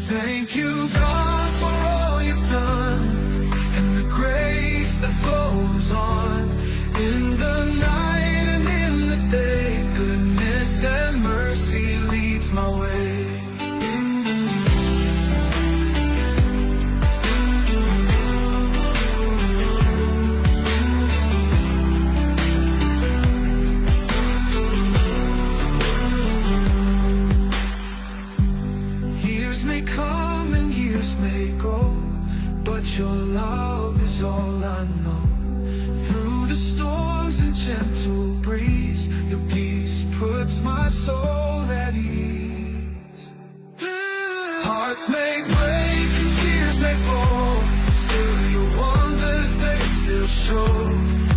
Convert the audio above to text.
Thank you, God, for all you've done, and the grace that flows on. In the night and in the day, goodness and mercy leads my way. Years may come and years may go, but your love is all I know. Through the storms and gentle breeze, your peace puts my soul at ease. Hearts may break and tears may fall, still your wonders they still show.